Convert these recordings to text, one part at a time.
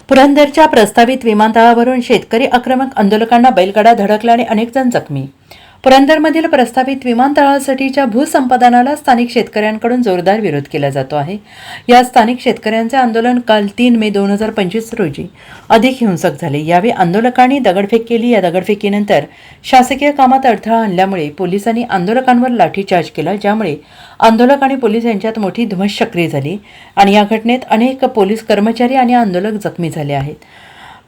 पुरंदरच्या प्रस्तावित विमानतळावरून शेतकरी आक्रमक आंदोलकांना बैलगाडा धडकल्याने अनेक जण जखमी. पुरंदरमधील प्रस्तावित विमानतळासाठीच्या भूसंपादनाला स्थानिक शेतकऱ्यांकडून जोरदार विरोध केला जातो आहे. या स्थानिक शेतकऱ्यांचे आंदोलन काल 3 मे 2025 रोजी अधिक हिंसक झाले. यावेळी आंदोलकांनी दगडफेक केली. या दगडफेकीनंतर शासकीय कामात अडथळा आणल्यामुळे पोलिसांनी आंदोलकांवर लाठीचार्ज केला, ज्यामुळे आंदोलक आणि पोलीस यांच्यात मोठी धुमश्चक्री झाली आणि या घटनेत अनेक पोलीस कर्मचारी आणि आंदोलक जखमी झाले आहेत.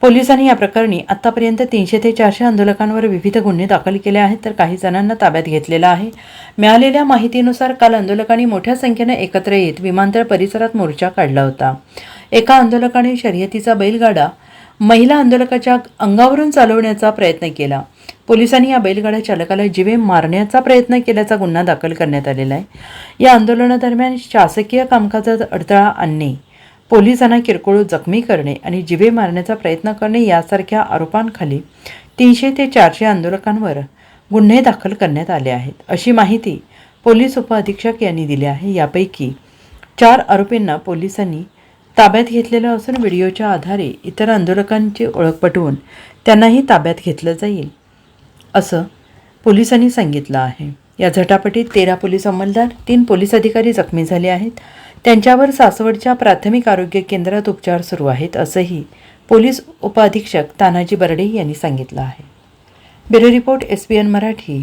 पोलिसांनी या प्रकरणी आतापर्यंत 300 ते 400 आंदोलकांवर विविध गुन्हे दाखल केले आहेत, तर काही जणांना ताब्यात घेतलेलं आहे. मिळालेल्या माहितीनुसार काल आंदोलकांनी मोठ्या संख्येने एकत्र येत विमानतळ परिसरात मोर्चा काढला होता. एका आंदोलकाने शर्यतीचा बैलगाडा महिला आंदोलकाच्या अंगावरून चालवण्याचा प्रयत्न केला. पोलिसांनी या बैलगाडा चालकाला जीवे मारण्याचा प्रयत्न केल्याचा गुन्हा दाखल करण्यात आलेला आहे. या आंदोलनादरम्यान शासकीय कामकाजात अडथळा आणणे, पोलिसांना किरकोळ जखमी करणे आणि जीवे मारण्याचा प्रयत्न करणे यासारख्या आरोपांखाली 300 ते 400 आंदोलकांवर गुन्हे दाखल करण्यात आले आहेत, अशी माहिती पोलीस उपअधीक्षक यांनी दिली आहे. यापैकी 4 आरोपींना पोलिसांनी ताब्यात घेतलेलं असून व्हिडिओच्या आधारे इतर आंदोलकांची ओळख पटवून त्यांनाही ताब्यात घेतलं जाईल, असं पोलिसांनी सांगितलं आहे. या झटापटीत 13 पोलीस अंमलदार, 3 पोलीस अधिकारी जखमी झाले आहेत. त्यांच्यावर सासवडच्या प्राथमिक आरोग्य केंद्रात उपचार सुरू आहेत, असंही पोलीस उपअधीक्षक तानाजी बर्डे यांनी सांगितलं आहे. Bureau report SBN Marathi.